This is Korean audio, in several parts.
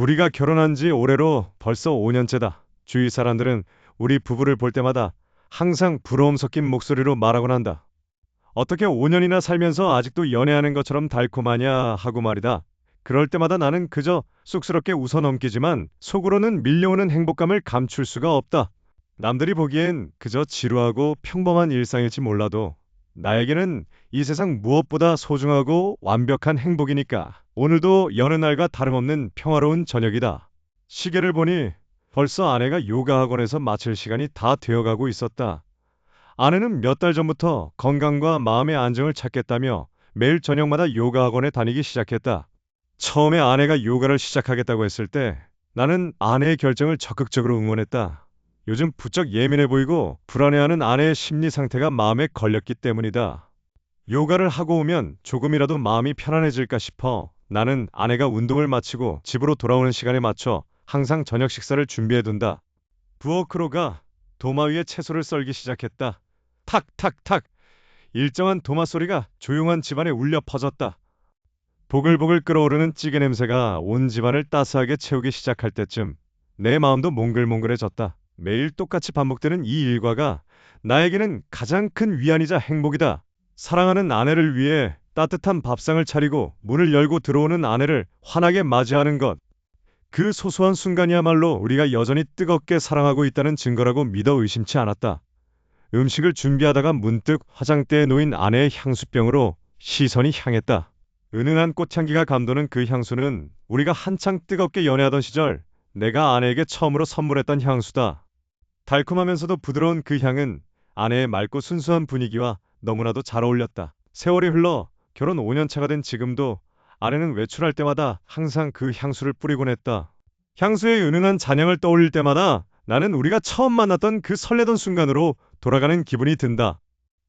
우리가 결혼한 지 올해로 벌써 5년째다. 주위 사람들은 우리 부부를 볼 때마다 항상 부러움 섞인 목소리로 말하곤 한다. 어떻게 5년이나 살면서 아직도 연애하는 것처럼 달콤하냐 하고 말이다. 그럴 때마다 나는 그저 쑥스럽게 웃어 넘기지만 속으로는 밀려오는 행복감을 감출 수가 없다. 남들이 보기엔 그저 지루하고 평범한 일상일지 몰라도 나에게는 이 세상 무엇보다 소중하고 완벽한 행복이니까. 오늘도 여느 날과 다름없는 평화로운 저녁이다. 시계를 보니 벌써 아내가 요가 학원에서 마칠 시간이 다 되어가고 있었다. 아내는 몇 달 전부터 건강과 마음의 안정을 찾겠다며 매일 저녁마다 요가 학원에 다니기 시작했다. 처음에 아내가 요가를 시작하겠다고 했을 때 나는 아내의 결정을 적극적으로 응원했다. 요즘 부쩍 예민해 보이고 불안해하는 아내의 심리 상태가 마음에 걸렸기 때문이다. 요가를 하고 오면 조금이라도 마음이 편안해질까 싶어 나는 아내가 운동을 마치고 집으로 돌아오는 시간에 맞춰 항상 저녁 식사를 준비해둔다. 부엌으로 도마 위에 채소를 썰기 시작했다. 탁탁탁 일정한 도마 소리가 조용한 집안에 울려 퍼졌다. 보글보글 끓어오르는 찌개 냄새가 온 집안을 따스하게 채우기 시작할 때쯤 내 마음도 몽글몽글해졌다. 매일 똑같이 반복되는 이 일과가 나에게는 가장 큰 위안이자 행복이다. 사랑하는 아내를 위해 따뜻한 밥상을 차리고 문을 열고 들어오는 아내를 환하게 맞이하는 것. 그 소소한 순간이야말로 우리가 여전히 뜨겁게 사랑하고 있다는 증거라고 믿어 의심치 않았다. 음식을 준비하다가 문득 화장대에 놓인 아내의 향수병으로 시선이 향했다. 은은한 꽃향기가 감도는 그 향수는 우리가 한창 뜨겁게 연애하던 시절 내가 아내에게 처음으로 선물했던 향수다. 달콤하면서도 부드러운 그 향은 아내의 맑고 순수한 분위기와 너무나도 잘 어울렸다. 세월이 흘러 결혼 5년 차가 된 지금도 아내는 외출할 때마다 항상 그 향수를 뿌리곤 했다. 향수의 은은한 잔향을 떠올릴 때마다 나는 우리가 처음 만났던 그 설레던 순간으로 돌아가는 기분이 든다.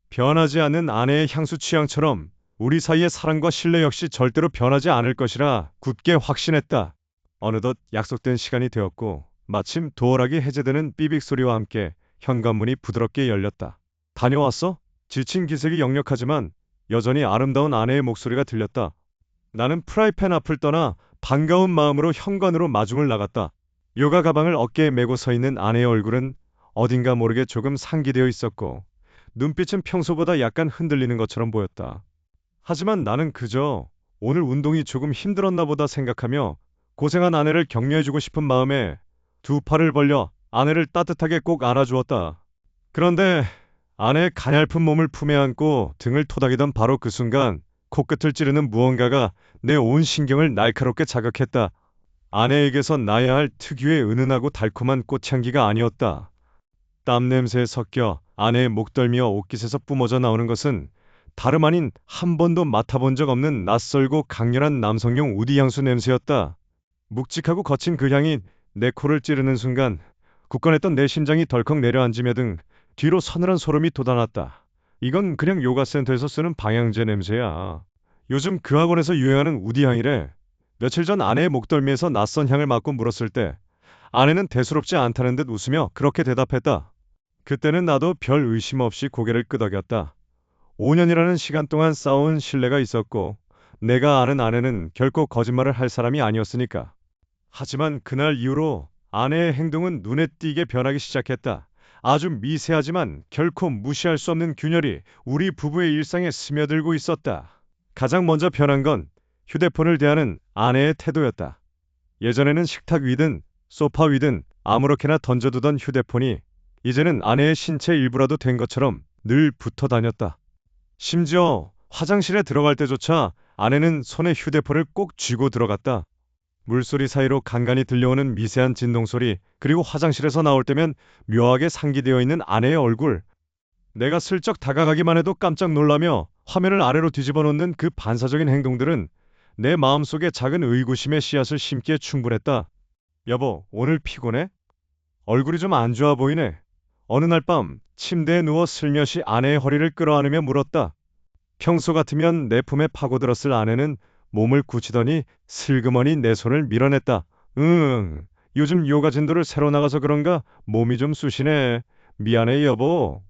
변하지 않는 아내의 향수 취향처럼 우리 사이의 사랑과 신뢰 역시 절대로 변하지 않을 것이라 굳게 확신했다. 어느덧 약속된 시간이 되었고 마침 도어락이 해제되는 삐빅 소리와 함께 현관문이 부드럽게 열렸다. 다녀왔어? 지친 기색이 역력하지만 여전히 아름다운 아내의 목소리가 들렸다. 나는 프라이팬 앞을 떠나 반가운 마음으로 현관으로 마중을 나갔다. 요가 가방을 어깨에 메고 서 있는 아내의 얼굴은 어딘가 모르게 조금 상기되어 있었고 눈빛은 평소보다 약간 흔들리는 것처럼 보였다. 하지만 나는 그저 오늘 운동이 조금 힘들었나 보다 생각하며 고생한 아내를 격려해주고 싶은 마음에 두 팔을 벌려 아내를 따뜻하게 꼭 안아주었다. 그런데 아내의 가냘픈 몸을 품에 안고 등을 토닥이던 바로 그 순간 코끝을 찌르는 무언가가 내 온 신경을 날카롭게 자극했다. 아내에게서 나야 할 특유의 은은하고 달콤한 꽃향기가 아니었다. 땀 냄새에 섞여 아내의 목덜미와 옷깃에서 뿜어져 나오는 것은 다름 아닌 한 번도 맡아본 적 없는 낯설고 강렬한 남성용 우디 향수 냄새였다. 묵직하고 거친 그 향이 내 코를 찌르는 순간 굳건했던 내 심장이 덜컥 내려앉으며 등 뒤로 서늘한 소름이 돋아났다. 이건 그냥 요가 센터에서 쓰는 방향제 냄새야. 요즘 그 학원에서 유행하는 우디 향이래. 며칠 전 아내의 목덜미에서 낯선 향을 맡고 물었을 때 아내는 대수롭지 않다는 듯 웃으며 그렇게 대답했다. 그때는 나도 별 의심 없이 고개를 끄덕였다. 5년이라는 시간 동안 쌓아온 신뢰가 있었고 내가 아는 아내는 결코 거짓말을 할 사람이 아니었으니까. 하지만 그날 이후로 아내의 행동은 눈에 띄게 변하기 시작했다. 아주 미세하지만 결코 무시할 수 없는 균열이 우리 부부의 일상에 스며들고 있었다. 가장 먼저 변한 건 휴대폰을 대하는 아내의 태도였다. 예전에는 식탁 위든 소파 위든 아무렇게나 던져두던 휴대폰이 이제는 아내의 신체 일부라도 된 것처럼 늘 붙어 다녔다. 심지어 화장실에 들어갈 때조차 아내는 손에 휴대폰을 꼭 쥐고 들어갔다. 물소리 사이로 간간히 들려오는 미세한 진동소리, 그리고 화장실에서 나올 때면 묘하게 상기되어 있는 아내의 얼굴. 내가 슬쩍 다가가기만 해도 깜짝 놀라며 화면을 아래로 뒤집어 놓는 그 반사적인 행동들은 내 마음속에 작은 의구심의 씨앗을 심기에 충분했다. 여보, 오늘 피곤해? 얼굴이 좀 안 좋아 보이네. 어느 날 밤 침대에 누워 슬며시 아내의 허리를 끌어안으며 물었다. 평소 같으면 내 품에 파고들었을 아내는 몸을 굳히더니 슬그머니 내 손을 밀어냈다. 응, 요즘 요가 진도를 새로 나가서 그런가 몸이 좀 쑤시네. 미안해 여보.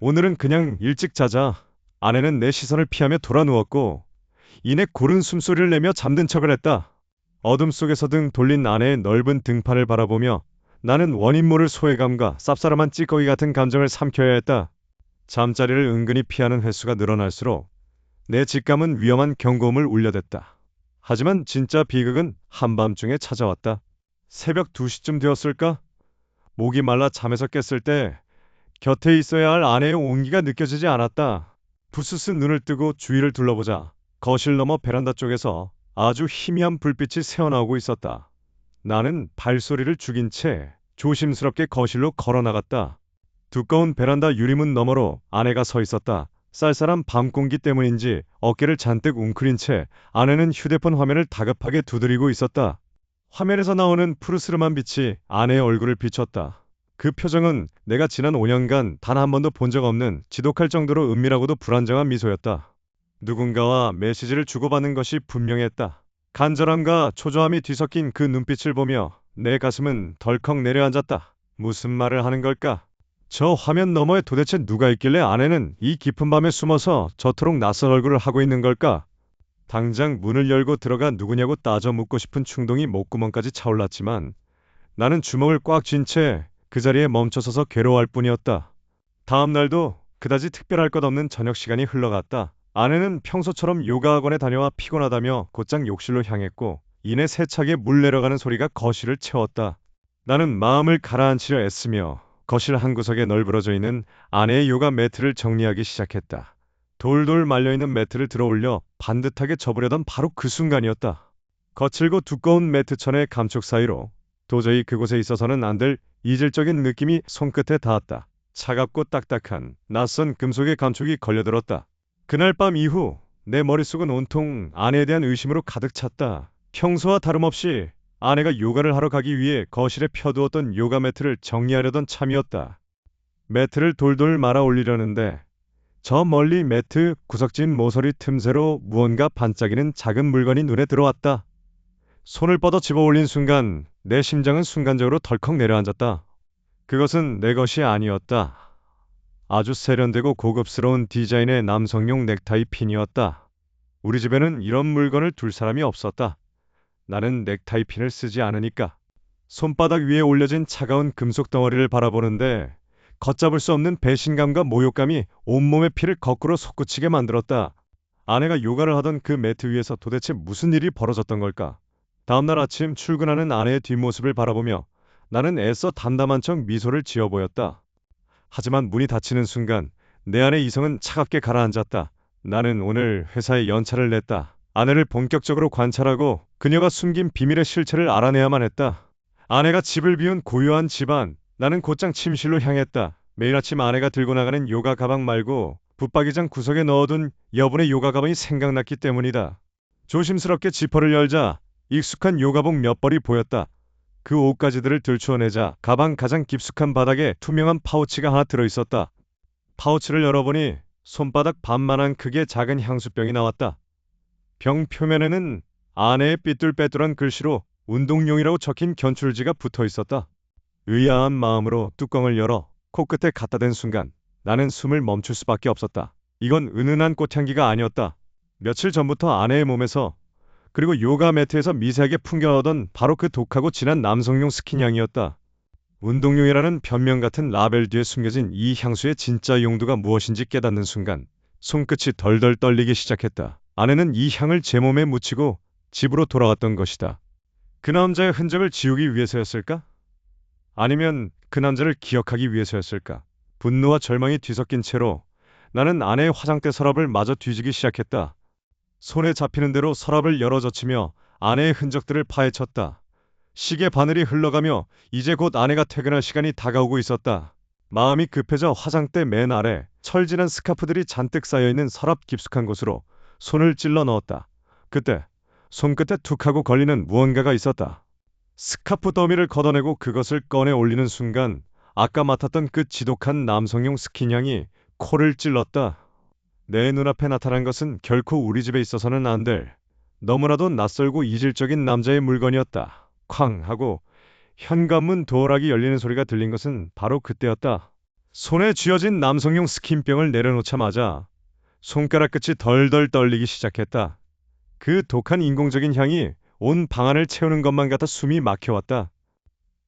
오늘은 그냥 일찍 자자. 아내는 내 시선을 피하며 돌아 누웠고 이내 고른 숨소리를 내며 잠든 척을 했다. 어둠 속에서 등 돌린 아내의 넓은 등판을 바라보며 나는 원인 모를 소외감과 쌉싸름한 찌꺼기 같은 감정을 삼켜야 했다. 잠자리를 은근히 피하는 횟수가 늘어날수록 내 직감은 위험한 경고음을 울려댔다. 하지만 진짜 비극은 한밤중에 찾아왔다. 새벽 2시쯤 되었을까? 목이 말라 잠에서 깼을 때 곁에 있어야 할 아내의 온기가 느껴지지 않았다. 부스스 눈을 뜨고 주위를 둘러보자 거실 너머 베란다 쪽에서 아주 희미한 불빛이 새어나오고 있었다. 나는 발소리를 죽인 채 조심스럽게 거실로 걸어 나갔다. 두꺼운 베란다 유리문 너머로 아내가 서 있었다. 쌀쌀한 밤 공기 때문인지 어깨를 잔뜩 웅크린 채 아내는 휴대폰 화면을 다급하게 두드리고 있었다. 화면에서 나오는 푸르스름한 빛이 아내의 얼굴을 비췄다. 그 표정은 내가 지난 5년간 단 한 번도 본 적 없는 지독할 정도로 은밀하고도 불안정한 미소였다. 누군가와 메시지를 주고받는 것이 분명했다. 간절함과 초조함이 뒤섞인 그 눈빛을 보며 내 가슴은 덜컥 내려앉았다. 무슨 말을 하는 걸까? 저 화면 너머에 도대체 누가 있길래 아내는 이 깊은 밤에 숨어서 저토록 낯선 얼굴을 하고 있는 걸까? 당장 문을 열고 들어가 누구냐고 따져 묻고 싶은 충동이 목구멍까지 차올랐지만 나는 주먹을 꽉 쥔 채 그 자리에 멈춰서서 괴로워할 뿐이었다. 다음 날도 그다지 특별할 것 없는 저녁 시간이 흘러갔다. 아내는 평소처럼 요가 학원에 다녀와 피곤하다며 곧장 욕실로 향했고 이내 세차게 물 내려가는 소리가 거실을 채웠다. 나는 마음을 가라앉히려 애쓰며 거실 한 구석에 널브러져 있는 아내의 요가 매트를 정리하기 시작했다. 돌돌 말려있는 매트를 들어올려 반듯하게 접으려던 바로 그 순간이었다. 거칠고 두꺼운 매트천의 감촉 사이로 도저히 그곳에 있어서는 안 될 이질적인 느낌이 손끝에 닿았다. 차갑고 딱딱한 낯선 금속의 감촉이 걸려들었다. 그날 밤 이후 내 머릿속은 온통 아내에 대한 의심으로 가득 찼다. 평소와 다름없이 아내가 요가를 하러 가기 위해 거실에 펴두었던 요가 매트를 정리하려던 참이었다. 매트를 돌돌 말아 올리려는데 저 멀리 매트 구석진 모서리 틈새로 무언가 반짝이는 작은 물건이 눈에 들어왔다. 손을 뻗어 집어 올린 순간 내 심장은 순간적으로 덜컥 내려앉았다. 그것은 내 것이 아니었다. 아주 세련되고 고급스러운 디자인의 남성용 넥타이 핀이었다. 우리 집에는 이런 물건을 둘 사람이 없었다. 나는 넥타이 핀을 쓰지 않으니까. 손바닥 위에 올려진 차가운 금속 덩어리를 바라보는데 걷잡을 수 없는 배신감과 모욕감이 온몸의 피를 거꾸로 솟구치게 만들었다. 아내가 요가를 하던 그 매트 위에서 도대체 무슨 일이 벌어졌던 걸까? 다음날 아침 출근하는 아내의 뒷모습을 바라보며 나는 애써 담담한 척 미소를 지어 보였다. 하지만 문이 닫히는 순간 내 안의 이성은 차갑게 가라앉았다. 나는 오늘 회사에 연차를 냈다. 아내를 본격적으로 관찰하고 그녀가 숨긴 비밀의 실체를 알아내야만 했다. 아내가 집을 비운 고요한 집안, 나는 곧장 침실로 향했다. 매일 아침 아내가 들고 나가는 요가 가방 말고 붙박이장 구석에 넣어둔 여분의 요가 가방이 생각났기 때문이다. 조심스럽게 지퍼를 열자 익숙한 요가복 몇 벌이 보였다. 그 옷가지들을 들추어내자 가방 가장 깊숙한 바닥에 투명한 파우치가 하나 들어있었다. 파우치를 열어보니 손바닥 반만한 크기의 작은 향수병이 나왔다. 병 표면에는 아내의 삐뚤빼뚤한 글씨로 운동용이라고 적힌 견출지가 붙어 있었다. 의아한 마음으로 뚜껑을 열어 코끝에 갖다 댄 순간 나는 숨을 멈출 수밖에 없었다. 이건 은은한 꽃향기가 아니었다. 며칠 전부터 아내의 몸에서 그리고 요가 매트에서 미세하게 풍겨나오던 바로 그 독하고 진한 남성용 스킨향이었다. 운동용이라는 변명 같은 라벨 뒤에 숨겨진 이 향수의 진짜 용도가 무엇인지 깨닫는 순간 손끝이 덜덜 떨리기 시작했다. 아내는 이 향을 제 몸에 묻히고 집으로 돌아왔던 것이다. 그 남자의 흔적을 지우기 위해서였을까? 아니면 그 남자를 기억하기 위해서였을까? 분노와 절망이 뒤섞인 채로 나는 아내의 화장대 서랍을 마저 뒤지기 시작했다. 손에 잡히는 대로 서랍을 열어젖히며 아내의 흔적들을 파헤쳤다. 시계 바늘이 흘러가며 이제 곧 아내가 퇴근할 시간이 다가오고 있었다. 마음이 급해져 화장대 맨 아래 철진한 스카프들이 잔뜩 쌓여있는 서랍 깊숙한 곳으로 손을 찔러 넣었다. 그때 손끝에 툭 하고 걸리는 무언가가 있었다. 스카프 더미를 걷어내고 그것을 꺼내 올리는 순간 아까 맡았던 그 지독한 남성용 스킨향이 코를 찔렀다. 내 눈앞에 나타난 것은 결코 우리 집에 있어서는 안 될 너무나도 낯설고 이질적인 남자의 물건이었다. 쾅 하고 현관문 도어락이 열리는 소리가 들린 것은 바로 그때였다. 손에 쥐어진 남성용 스킨병을 내려놓자마자 손가락 끝이 덜덜 떨리기 시작했다. 그 독한 인공적인 향이 온 방안을 채우는 것만 같아 숨이 막혀왔다.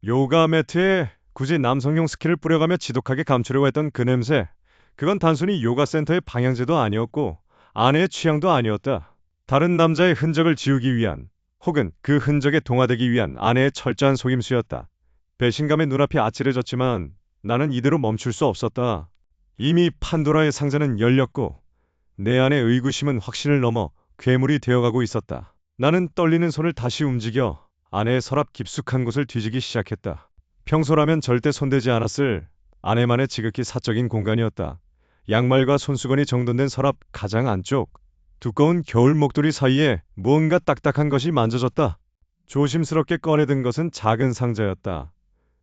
요가 매트에 굳이 남성용 스킨을 뿌려가며 지독하게 감추려고 했던 그 냄새. 그건 단순히 요가 센터의 방향제도 아니었고 아내의 취향도 아니었다. 다른 남자의 흔적을 지우기 위한 혹은 그 흔적에 동화되기 위한 아내의 철저한 속임수였다. 배신감에 눈앞이 아찔해졌지만 나는 이대로 멈출 수 없었다. 이미 판도라의 상자는 열렸고 내 안의 의구심은 확신을 넘어 괴물이 되어가고 있었다. 나는 떨리는 손을 다시 움직여 아내의 서랍 깊숙한 곳을 뒤지기 시작했다. 평소라면 절대 손대지 않았을 아내만의 지극히 사적인 공간이었다. 양말과 손수건이 정돈된 서랍 가장 안쪽, 두꺼운 겨울 목도리 사이에 무언가 딱딱한 것이 만져졌다. 조심스럽게 꺼내든 것은 작은 상자였다.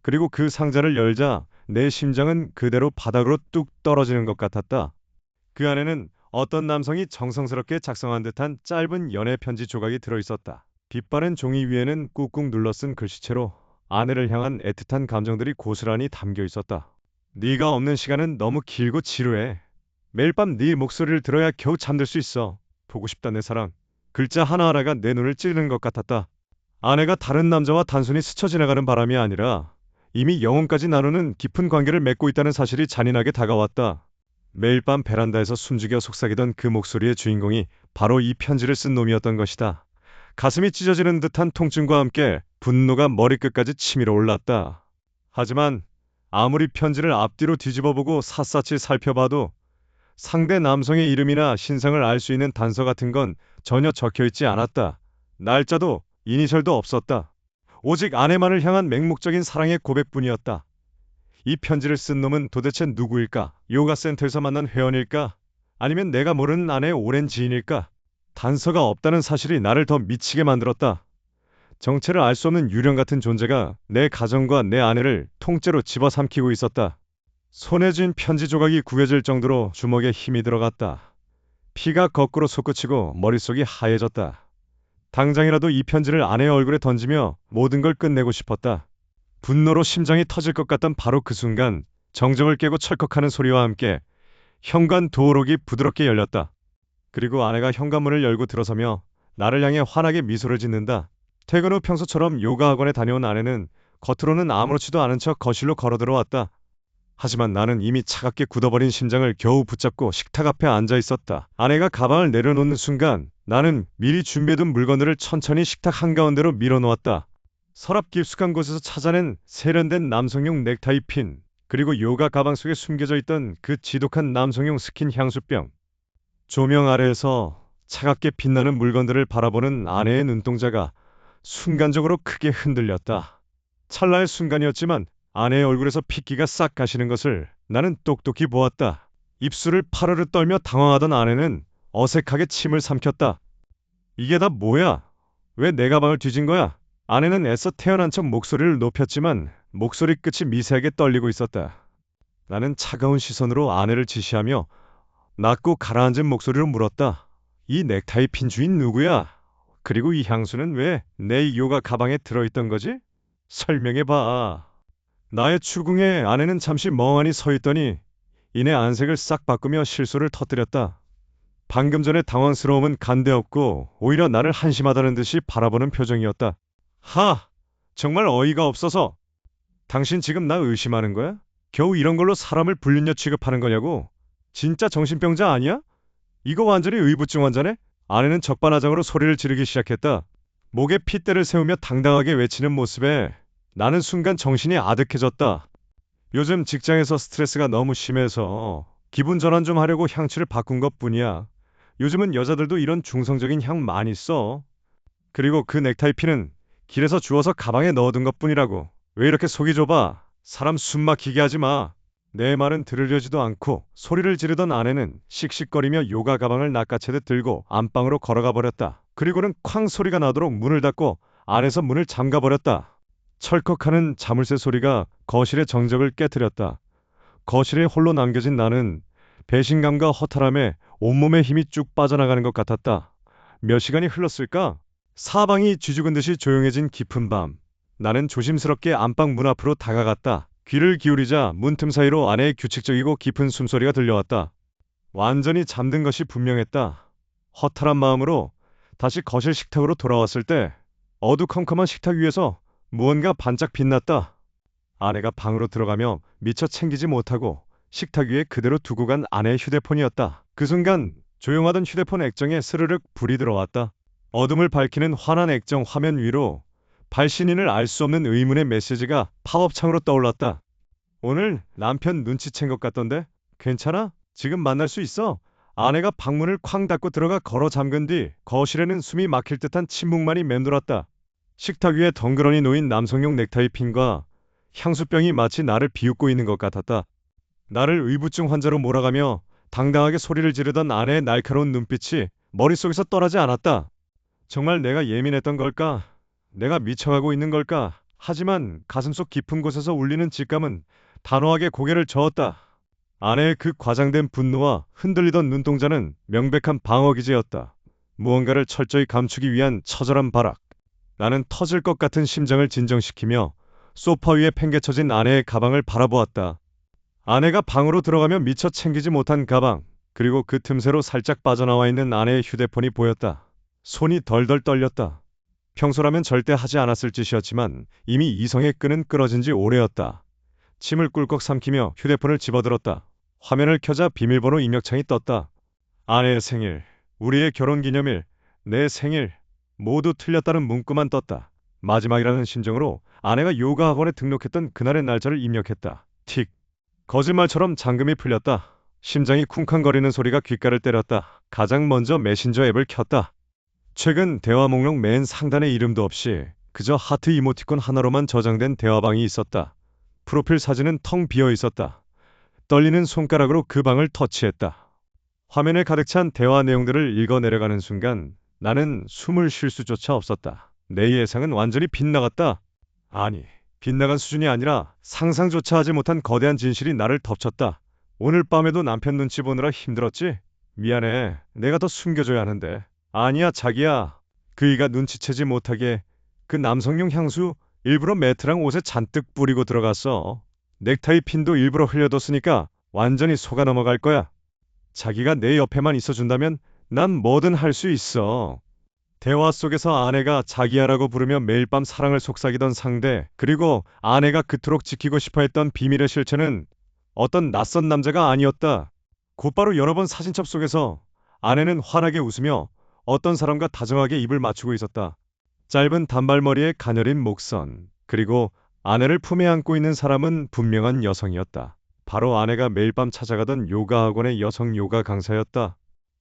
그리고 그 상자를 열자 내 심장은 그대로 바닥으로 뚝 떨어지는 것 같았다. 그 안에는 어떤 남성이 정성스럽게 작성한 듯한 짧은 연애 편지 조각이 들어있었다. 빛바랜 종이 위에는 꾹꾹 눌러쓴 글씨체로 아내를 향한 애틋한 감정들이 고스란히 담겨 있었다. 네가 없는 시간은 너무 길고 지루해. 매일 밤 네 목소리를 들어야 겨우 잠들 수 있어. 보고 싶다 내 사랑. 글자 하나하나가 내 눈을 찌르는 것 같았다. 아내가 다른 남자와 단순히 스쳐 지나가는 바람이 아니라 이미 영혼까지 나누는 깊은 관계를 맺고 있다는 사실이 잔인하게 다가왔다. 매일 밤 베란다에서 숨죽여 속삭이던 그 목소리의 주인공이 바로 이 편지를 쓴 놈이었던 것이다. 가슴이 찢어지는 듯한 통증과 함께 분노가 머리끝까지 치밀어 올랐다. 하지만 아무리 편지를 앞뒤로 뒤집어보고 샅샅이 살펴봐도 상대 남성의 이름이나 신상을 알 수 있는 단서 같은 건 전혀 적혀있지 않았다. 날짜도 이니셜도 없었다. 오직 아내만을 향한 맹목적인 사랑의 고백뿐이었다. 이 편지를 쓴 놈은 도대체 누구일까? 요가 센터에서 만난 회원일까? 아니면 내가 모르는 아내의 오랜 지인일까? 단서가 없다는 사실이 나를 더 미치게 만들었다. 정체를 알 수 없는 유령 같은 존재가 내 가정과 내 아내를 통째로 집어삼키고 있었다. 손에 쥔 편지 조각이 구겨질 정도로 주먹에 힘이 들어갔다. 피가 거꾸로 솟구치고 머릿속이 하얘졌다. 당장이라도 이 편지를 아내의 얼굴에 던지며 모든 걸 끝내고 싶었다. 분노로 심장이 터질 것 같던 바로 그 순간 정적을 깨고 철컥하는 소리와 함께 현관 도어록이 부드럽게 열렸다. 그리고 아내가 현관문을 열고 들어서며 나를 향해 환하게 미소를 짓는다. 퇴근 후 평소처럼 요가 학원에 다녀온 아내는 겉으로는 아무렇지도 않은 척 거실로 걸어 들어왔다. 하지만 나는 이미 차갑게 굳어버린 심장을 겨우 붙잡고 식탁 앞에 앉아 있었다. 아내가 가방을 내려놓는 순간 나는 미리 준비해둔 물건들을 천천히 식탁 한가운데로 밀어놓았다. 서랍 깊숙한 곳에서 찾아낸 세련된 남성용 넥타이 핀, 그리고 요가 가방 속에 숨겨져 있던 그 지독한 남성용 스킨 향수병. 조명 아래에서 차갑게 빛나는 물건들을 바라보는 아내의 눈동자가 순간적으로 크게 흔들렸다. 찰나의 순간이었지만 아내의 얼굴에서 핏기가 싹 가시는 것을 나는 똑똑히 보았다. 입술을 파르르 떨며 당황하던 아내는 어색하게 침을 삼켰다. 이게 다 뭐야? 왜 내 가방을 뒤진 거야? 아내는 애써 태어난 척 목소리를 높였지만 목소리 끝이 미세하게 떨리고 있었다. 나는 차가운 시선으로 아내를 지시하며 낮고 가라앉은 목소리로 물었다. 이 넥타이 핀 주인 누구야? 그리고 이 향수는 왜 내 요가 가방에 들어있던 거지? 설명해봐. 나의 추궁에 아내는 잠시 멍하니 서 있더니 이내 안색을 싹 바꾸며 실소를 터뜨렸다. 방금 전의 당황스러움은 간데없고 오히려 나를 한심하다는 듯이 바라보는 표정이었다. 하! 정말 어이가 없어서. 당신 지금 나 의심하는 거야? 겨우 이런 걸로 사람을 불륜녀 취급하는 거냐고? 진짜 정신병자 아니야? 이거 완전히 의부증 환자네? 아내는 적반하장으로 소리를 지르기 시작했다. 목에 핏대를 세우며 당당하게 외치는 모습에 나는 순간 정신이 아득해졌다. 요즘 직장에서 스트레스가 너무 심해서 기분 전환 좀 하려고 향취를 바꾼 것뿐이야. 요즘은 여자들도 이런 중성적인 향 많이 써. 그리고 그 넥타이 핀은 길에서 주워서 가방에 넣어둔 것뿐이라고. 왜 이렇게 속이 좁아? 사람 숨 막히게 하지 마. 내 말은 들으려지도 않고 소리를 지르던 아내는 씩씩거리며 요가 가방을 낚아채듯 들고 안방으로 걸어가 버렸다. 그리고는 쾅 소리가 나도록 문을 닫고 안에서 문을 잠가 버렸다. 철컥하는 자물쇠 소리가 거실의 정적을 깨뜨렸다. 거실에 홀로 남겨진 나는 배신감과 허탈함에 온몸에 힘이 쭉 빠져나가는 것 같았다. 몇 시간이 흘렀을까? 사방이 쥐죽은 듯이 조용해진 깊은 밤. 나는 조심스럽게 안방 문 앞으로 다가갔다. 귀를 기울이자 문틈 사이로 아내의 규칙적이고 깊은 숨소리가 들려왔다. 완전히 잠든 것이 분명했다. 허탈한 마음으로 다시 거실 식탁으로 돌아왔을 때 어두컴컴한 식탁 위에서 무언가 반짝 빛났다. 아내가 방으로 들어가며 미처 챙기지 못하고 식탁 위에 그대로 두고 간 아내의 휴대폰이었다. 그 순간 조용하던 휴대폰 액정에 스르륵 불이 들어왔다. 어둠을 밝히는 환한 액정 화면 위로 발신인을 알 수 없는 의문의 메시지가 팝업창으로 떠올랐다. 오늘 남편 눈치챈 것 같던데? 괜찮아? 지금 만날 수 있어? 아내가 방문을 쾅 닫고 들어가 걸어 잠근 뒤 거실에는 숨이 막힐 듯한 침묵만이 맴돌았다. 식탁 위에 덩그러니 놓인 남성용 넥타이 핀과 향수병이 마치 나를 비웃고 있는 것 같았다. 나를 의부증 환자로 몰아가며 당당하게 소리를 지르던 아내의 날카로운 눈빛이 머릿속에서 떠나지 않았다. 정말 내가 예민했던 걸까? 내가 미쳐가고 있는 걸까? 하지만 가슴속 깊은 곳에서 울리는 직감은 단호하게 고개를 저었다. 아내의 그 과장된 분노와 흔들리던 눈동자는 명백한 방어기제였다. 무언가를 철저히 감추기 위한 처절한 발악. 나는 터질 것 같은 심장을 진정시키며 소파 위에 팽개쳐진 아내의 가방을 바라보았다. 아내가 방으로 들어가며 미처 챙기지 못한 가방, 그리고 그 틈새로 살짝 빠져나와 있는 아내의 휴대폰이 보였다. 손이 덜덜 떨렸다. 평소라면 절대 하지 않았을 짓이었지만 이미 이성의 끈은 끊어진 지 오래였다. 침을 꿀꺽 삼키며 휴대폰을 집어들었다. 화면을 켜자 비밀번호 입력창이 떴다. 아내의 생일, 우리의 결혼기념일, 내 생일, 모두 틀렸다는 문구만 떴다. 마지막이라는 심정으로 아내가 요가 학원에 등록했던 그날의 날짜를 입력했다. 틱. 거짓말처럼 잠금이 풀렸다. 심장이 쿵쾅거리는 소리가 귓가를 때렸다. 가장 먼저 메신저 앱을 켰다. 최근 대화 목록 맨 상단에 이름도 없이 그저 하트 이모티콘 하나로만 저장된 대화방이 있었다. 프로필 사진은 텅 비어 있었다. 떨리는 손가락으로 그 방을 터치했다. 화면에 가득 찬 대화 내용들을 읽어 내려가는 순간 나는 숨을 쉴 수조차 없었다. 내 예상은 완전히 빗나갔다. 아니, 빗나간 수준이 아니라 상상조차 하지 못한 거대한 진실이 나를 덮쳤다. 오늘 밤에도 남편 눈치 보느라 힘들었지? 미안해. 내가 더 숨겨줘야 하는데. 아니야, 자기야. 그이가 눈치채지 못하게 그 남성용 향수 일부러 매트랑 옷에 잔뜩 뿌리고 들어갔어. 넥타이 핀도 일부러 흘려뒀으니까 완전히 속아 넘어갈 거야. 자기가 내 옆에만 있어준다면 난 뭐든 할 수 있어. 대화 속에서 아내가 자기야라고 부르며 매일 밤 사랑을 속삭이던 상대, 그리고 아내가 그토록 지키고 싶어 했던 비밀의 실체는 어떤 낯선 남자가 아니었다. 곧바로 여러 번 사진첩 속에서 아내는 환하게 웃으며 어떤 사람과 다정하게 입을 맞추고 있었다. 짧은 단발머리에 가녀린 목선, 그리고 아내를 품에 안고 있는 사람은 분명한 여성이었다. 바로 아내가 매일 밤 찾아가던 요가 학원의 여성 요가 강사였다.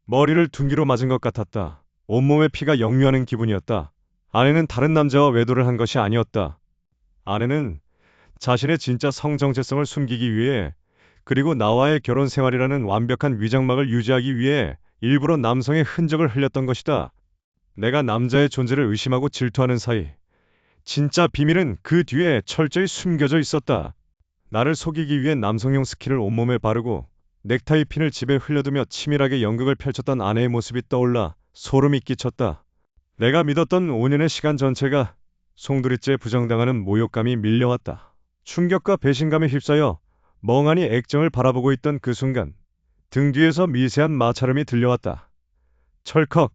머리를 둔기로 맞은 것 같았다. 온몸에 피가 역류하는 기분이었다. 아내는 다른 남자와 외도를 한 것이 아니었다. 아내는 자신의 진짜 성정체성을 숨기기 위해, 그리고 나와의 결혼 생활이라는 완벽한 위장막을 유지하기 위해 일부러 남성의 흔적을 흘렸던 것이다. 내가 남자의 존재를 의심하고 질투하는 사이, 진짜 비밀은 그 뒤에 철저히 숨겨져 있었다. 나를 속이기 위해 남성용 스킨을 온몸에 바르고 넥타이 핀을 집에 흘려두며 치밀하게 연극을 펼쳤던 아내의 모습이 떠올라 소름이 끼쳤다. 내가 믿었던 5년의 시간 전체가 송두리째 부정당하는 모욕감이 밀려왔다. 충격과 배신감에 휩싸여 멍하니 액정을 바라보고 있던 그 순간 등 뒤에서 미세한 마찰음이 들려왔다. 철컥.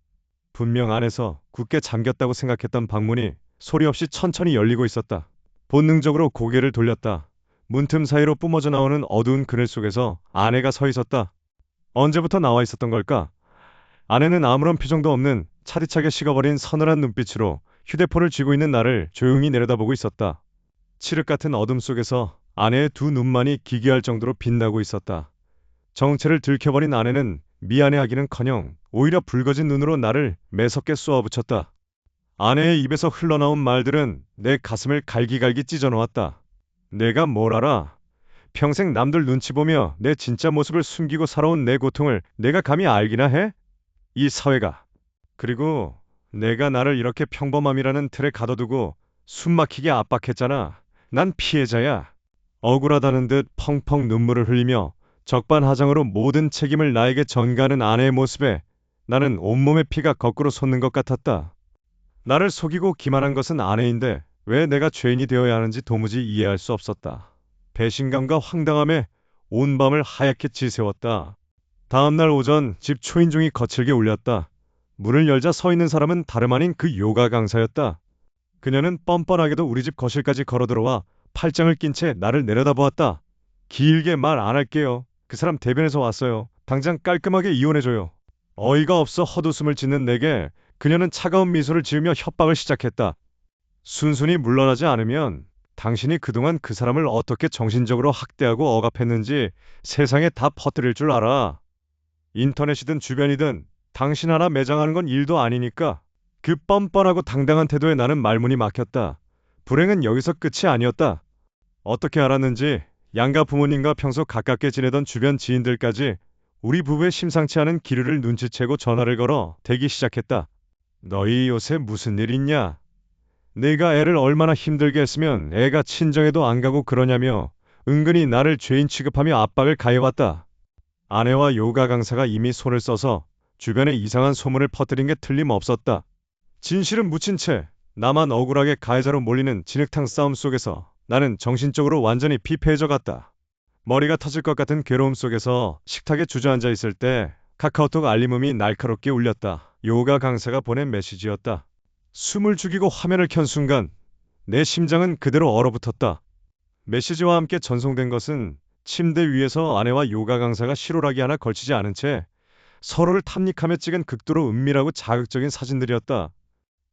분명 안에서 굳게 잠겼다고 생각했던 방문이 소리 없이 천천히 열리고 있었다. 본능적으로 고개를 돌렸다. 문틈 사이로 뿜어져 나오는 어두운 그늘 속에서 아내가 서 있었다. 언제부터 나와 있었던 걸까? 아내는 아무런 표정도 없는 차디차게 식어버린 서늘한 눈빛으로 휴대폰을 쥐고 있는 나를 조용히 내려다보고 있었다. 칠흑 같은 어둠 속에서 아내의 두 눈만이 기괴할 정도로 빛나고 있었다. 정체를 들켜버린 아내는 미안해하기는커녕 오히려 붉어진 눈으로 나를 매섭게 쏘아붙였다. 아내의 입에서 흘러나온 말들은 내 가슴을 갈기갈기 찢어놓았다. 내가 뭘 알아? 평생 남들 눈치 보며 내 진짜 모습을 숨기고 살아온 내 고통을 내가 감히 알기나 해? 이 사회가. 그리고 내가 나를 이렇게 평범함이라는 틀에 가둬두고 숨막히게 압박했잖아. 난 피해자야. 억울하다는 듯 펑펑 눈물을 흘리며 적반하장으로 모든 책임을 나에게 전가하는 아내의 모습에 나는 온몸의 피가 거꾸로 솟는 것 같았다. 나를 속이고 기만한 것은 아내인데 왜 내가 죄인이 되어야 하는지 도무지 이해할 수 없었다. 배신감과 황당함에 온 밤을 하얗게 지새웠다. 다음날 오전 집 초인종이 거칠게 울렸다. 문을 열자 서 있는 사람은 다름 아닌 그 요가 강사였다. 그녀는 뻔뻔하게도 우리 집 거실까지 걸어들어와 팔짱을 낀 채 나를 내려다보았다. 길게 말 안 할게요. 그 사람 대변에서 왔어요. 당장 깔끔하게 이혼해줘요. 어이가 없어 헛웃음을 짓는 내게 그녀는 차가운 미소를 지으며 협박을 시작했다. 순순히 물러나지 않으면 당신이 그동안 그 사람을 어떻게 정신적으로 학대하고 억압했는지 세상에 다 퍼뜨릴 줄 알아. 인터넷이든 주변이든 당신 하나 매장하는 건 일도 아니니까. 그 뻔뻔하고 당당한 태도에 나는 말문이 막혔다. 불행은 여기서 끝이 아니었다. 어떻게 알았는지 양가 부모님과 평소 가깝게 지내던 주변 지인들까지 우리 부부의 심상치 않은 기류를 눈치채고 전화를 걸어 대기 시작했다. 너희 요새 무슨 일 있냐? 내가 애를 얼마나 힘들게 했으면 애가 친정에도 안 가고 그러냐며 은근히 나를 죄인 취급하며 압박을 가해왔다. 아내와 요가 강사가 이미 손을 써서 주변에 이상한 소문을 퍼뜨린 게 틀림없었다. 진실은 묻힌 채 나만 억울하게 가해자로 몰리는 진흙탕 싸움 속에서 나는 정신적으로 완전히 피폐해져 갔다. 머리가 터질 것 같은 괴로움 속에서 식탁에 주저앉아 있을 때 카카오톡 알림음이 날카롭게 울렸다. 요가 강사가 보낸 메시지였다. 숨을 죽이고 화면을 켠 순간 내 심장은 그대로 얼어붙었다. 메시지와 함께 전송된 것은 침대 위에서 아내와 요가 강사가 실오라기 하나 걸치지 않은 채 서로를 탐닉하며 찍은 극도로 은밀하고 자극적인 사진들이었다.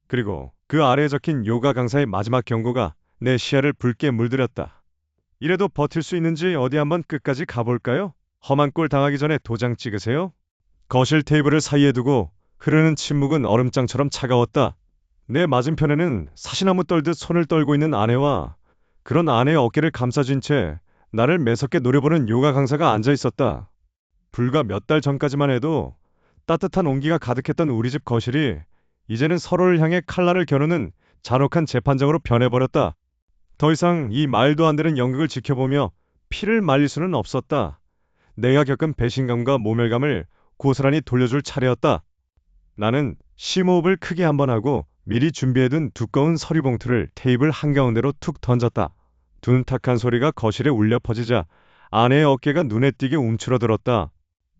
그리고 그 아래에 적힌 요가 강사의 마지막 경고가 내 시야를 붉게 물들였다. 이래도 버틸 수 있는지 어디 한번 끝까지 가볼까요? 험한 꼴 당하기 전에 도장 찍으세요. 거실 테이블을 사이에 두고 흐르는 침묵은 얼음장처럼 차가웠다. 내 맞은편에는 사시나무 떨듯 손을 떨고 있는 아내와 그런 아내의 어깨를 감싸쥔 채 나를 매섭게 노려보는 요가 강사가 앉아 있었다. 불과 몇 달 전까지만 해도 따뜻한 온기가 가득했던 우리 집 거실이 이제는 서로를 향해 칼날을 겨누는 잔혹한 재판장으로 변해버렸다. 더 이상 이 말도 안 되는 연극을 지켜보며 피를 말릴 수는 없었다. 내가 겪은 배신감과 모멸감을 고스란히 돌려줄 차례였다. 나는 심호흡을 크게 한번 하고 미리 준비해둔 두꺼운 서류 봉투를 테이블 한가운데로 툭 던졌다. 둔탁한 소리가 거실에 울려 퍼지자 아내의 어깨가 눈에 띄게 움츠러들었다.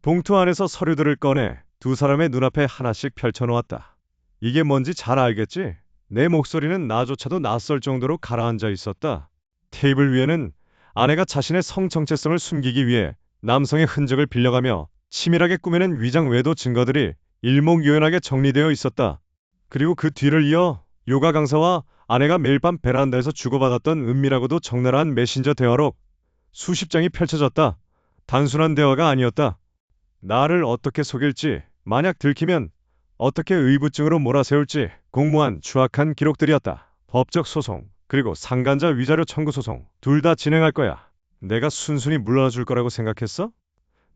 봉투 안에서 서류들을 꺼내 두 사람의 눈앞에 하나씩 펼쳐놓았다. 이게 뭔지 잘 알겠지? 내 목소리는 나조차도 낯설 정도로 가라앉아 있었다. 테이블 위에는 아내가 자신의 성 정체성을 숨기기 위해 남성의 흔적을 빌려가며 치밀하게 꾸며낸 위장 외도 증거들이 일목요연하게 정리되어 있었다. 그리고 그 뒤를 이어 요가 강사와 아내가 매일 밤 베란다에서 주고받았던 은밀하고도 적나라한 메신저 대화록 수십 장이 펼쳐졌다. 단순한 대화가 아니었다. 나를 어떻게 속일지, 만약 들키면 어떻게 의부증으로 몰아세울지 공모한 추악한 기록들이었다. 법적 소송, 그리고 상간자 위자료 청구 소송 둘 다 진행할 거야. 내가 순순히 물러나 줄 거라고 생각했어?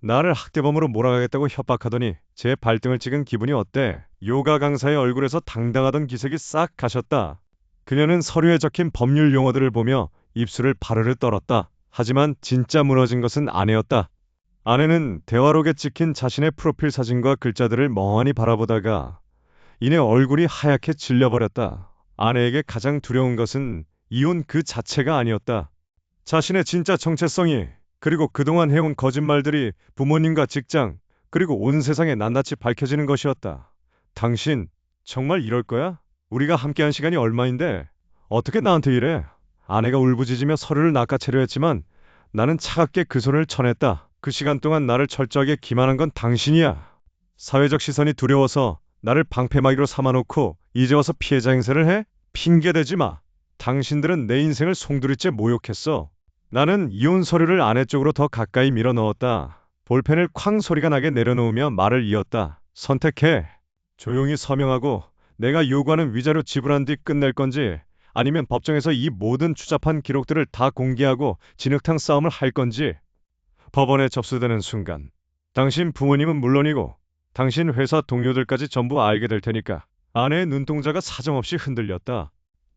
나를 학대범으로 몰아가겠다고 협박하더니 제 발등을 찍은 기분이 어때? 요가 강사의 얼굴에서 당당하던 기색이 싹 가셨다. 그녀는 서류에 적힌 법률 용어들을 보며 입술을 바르르 떨었다. 하지만 진짜 무너진 것은 아내였다. 아내는 대화록에 찍힌 자신의 프로필 사진과 글자들을 멍하니 바라보다가 이내 얼굴이 하얗게 질려버렸다. 아내에게 가장 두려운 것은 이혼 그 자체가 아니었다. 자신의 진짜 정체성이, 그리고 그동안 해온 거짓말들이 부모님과 직장, 그리고 온 세상에 낱낱이 밝혀지는 것이었다. 당신 정말 이럴 거야? 우리가 함께한 시간이 얼마인데 어떻게 나한테 이래? 아내가 울부짖으며 서류를 낚아채려 했지만 나는 차갑게 그 손을 쳐냈다. 그 시간 동안 나를 철저하게 기만한 건 당신이야. 사회적 시선이 두려워서 나를 방패막이로 삼아놓고 이제 와서 피해자 행세를 해? 핑계대지 마. 당신들은 내 인생을 송두리째 모욕했어. 나는 이혼 서류를 아내 쪽으로 더 가까이 밀어 넣었다. 볼펜을 쾅 소리가 나게 내려놓으며 말을 이었다. 선택해. 조용히 서명하고 내가 요구하는 위자료 지불한 뒤 끝낼 건지, 아니면 법정에서 이 모든 추잡한 기록들을 다 공개하고 진흙탕 싸움을 할 건지. 법원에 접수되는 순간 당신 부모님은 물론이고 당신 회사 동료들까지 전부 알게 될 테니까. 아내의 눈동자가 사정없이 흔들렸다.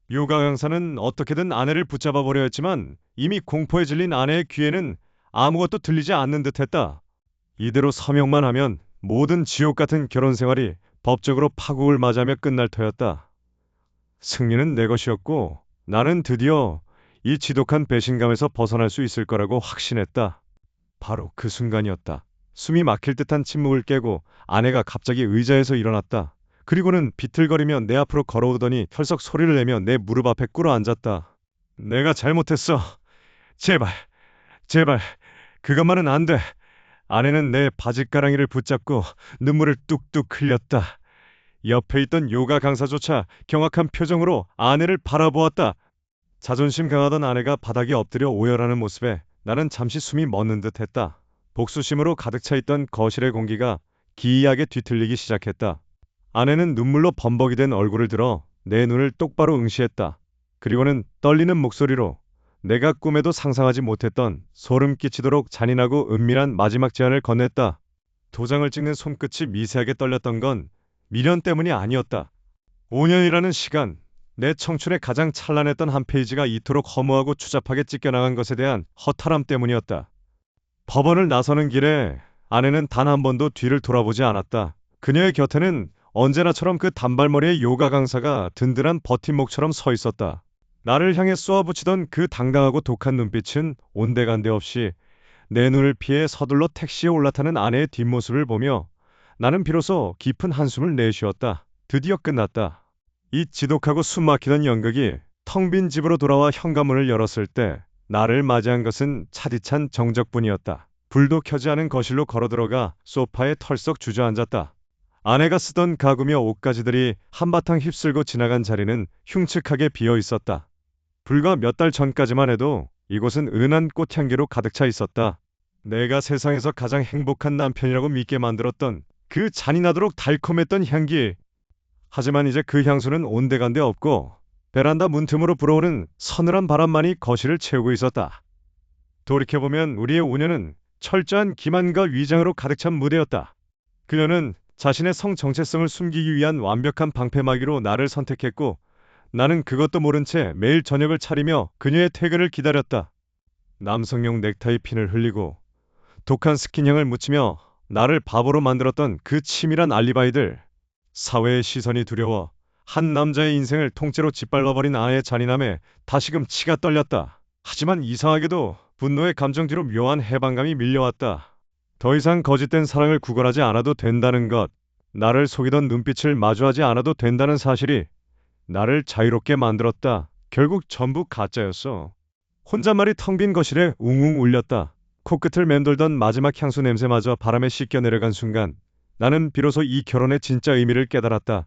요가 강사는 어떻게든 아내를 붙잡아 보려 했지만 이미 공포에 질린 아내의 귀에는 아무것도 들리지 않는 듯했다. 이대로 서명만 하면 모든 지옥 같은 결혼 생활이 법적으로 파국을 맞이하며 끝날 터였다. 승리는 내 것이었고 나는 드디어 이 지독한 배신감에서 벗어날 수 있을 거라고 확신했다. 바로 그 순간이었다. 숨이 막힐 듯한 침묵을 깨고 아내가 갑자기 의자에서 일어났다. 그리고는 비틀거리며 내 앞으로 걸어오더니 혈석 소리를 내며 내 무릎 앞에 꿇어 앉았다. 내가 잘못했어. 제발, 제발, 그것만은 안 돼. 아내는 내 바짓가랑이를 붙잡고 눈물을 뚝뚝 흘렸다. 옆에 있던 요가 강사조차 경악한 표정으로 아내를 바라보았다. 자존심 강하던 아내가 바닥에 엎드려 오열하는 모습에 나는 잠시 숨이 멎는 듯 했다. 복수심으로 가득 차 있던 거실의 공기가 기이하게 뒤틀리기 시작했다. 아내는 눈물로 범벅이 된 얼굴을 들어 내 눈을 똑바로 응시했다. 그리고는 떨리는 목소리로 내가 꿈에도 상상하지 못했던 소름 끼치도록 잔인하고 은밀한 마지막 제안을 건넸다. 도장을 찍는 손끝이 미세하게 떨렸던 건 미련 때문이 아니었다. 5년이라는 시간, 내 청춘의 가장 찬란했던 한 페이지가 이토록 허무하고 추잡하게 찢겨나간 것에 대한 허탈함 때문이었다. 법원을 나서는 길에 아내는 단 한 번도 뒤를 돌아보지 않았다. 그녀의 곁에는 언제나처럼 그 단발머리의 요가 강사가 든든한 버팀목처럼 서 있었다. 나를 향해 쏘아붙이던 그 당당하고 독한 눈빛은 온데간데 없이 내 눈을 피해 서둘러 택시에 올라타는 아내의 뒷모습을 보며 나는 비로소 깊은 한숨을 내쉬었다. 드디어 끝났다. 이 지독하고 숨막히던 연극이 텅 빈 집으로 돌아와 현관문을 열었을 때 나를 맞이한 것은 차디찬 정적뿐이었다. 불도 켜지 않은 거실로 걸어들어가 소파에 털썩 주저앉았다. 아내가 쓰던 가구며 옷가지들이 한바탕 휩쓸고 지나간 자리는 흉측하게 비어 있었다. 불과 몇 달 전까지만 해도 이곳은 은한 꽃향기로 가득 차 있었다. 내가 세상에서 가장 행복한 남편이라고 믿게 만들었던 그 잔인하도록 달콤했던 향기. 하지만 이제 그 향수는 온데간데 없고 베란다 문틈으로 불어오는 서늘한 바람만이 거실을 채우고 있었다. 돌이켜보면 우리의 5년은 철저한 기만과 위장으로 가득 찬 무대였다. 그녀는 자신의 성 정체성을 숨기기 위한 완벽한 방패막이로 나를 선택했고 나는 그것도 모른 채 매일 저녁을 차리며 그녀의 퇴근을 기다렸다. 남성용 넥타이 핀을 흘리고 독한 스킨향을 묻히며 나를 바보로 만들었던 그 치밀한 알리바이들. 사회의 시선이 두려워 한 남자의 인생을 통째로 짓밟아버린 아내의 잔인함에 다시금 치가 떨렸다. 하지만 이상하게도 분노의 감정 뒤로 묘한 해방감이 밀려왔다. 더 이상 거짓된 사랑을 구걸하지 않아도 된다는 것, 나를 속이던 눈빛을 마주하지 않아도 된다는 사실이 나를 자유롭게 만들었다. 결국 전부 가짜였어. 혼잣말이 텅 빈 거실에 웅웅 울렸다. 코끝을 맴돌던 마지막 향수 냄새마저 바람에 씻겨 내려간 순간 나는 비로소 이 결혼의 진짜 의미를 깨달았다.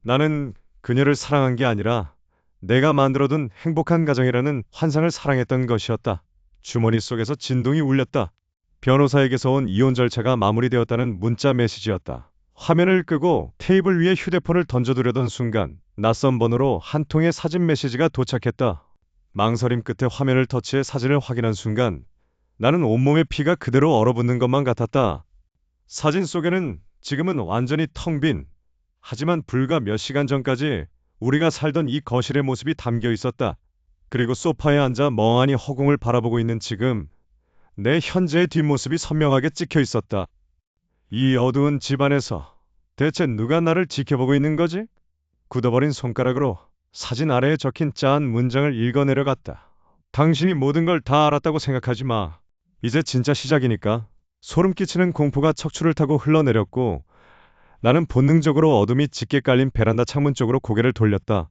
나는 그녀를 사랑한 게 아니라 내가 만들어둔 행복한 가정이라는 환상을 사랑했던 것이었다. 주머니 속에서 진동이 울렸다. 변호사에게서 온 이혼 절차가 마무리되었다는 문자 메시지였다. 화면을 끄고 테이블 위에 휴대폰을 던져두려던 순간 낯선 번호로 한 통의 사진 메시지가 도착했다. 망설임 끝에 화면을 터치해 사진을 확인한 순간 나는 온몸의 피가 그대로 얼어붙는 것만 같았다. 사진 속에는 지금은 완전히 텅 빈, 하지만 불과 몇 시간 전까지 우리가 살던 이 거실의 모습이 담겨 있었다. 그리고 소파에 앉아 멍하니 허공을 바라보고 있는 지금, 내 현재의 뒷모습이 선명하게 찍혀 있었다. 이 어두운 집안에서 대체 누가 나를 지켜보고 있는 거지? 굳어버린 손가락으로 사진 아래에 적힌 짜한 문장을 읽어내려갔다. 당신이 모든 걸 다 알았다고 생각하지 마. 이제 진짜 시작이니까. 소름 끼치는 공포가 척추를 타고 흘러내렸고 나는 본능적으로 어둠이 짙게 깔린 베란다 창문 쪽으로 고개를 돌렸다.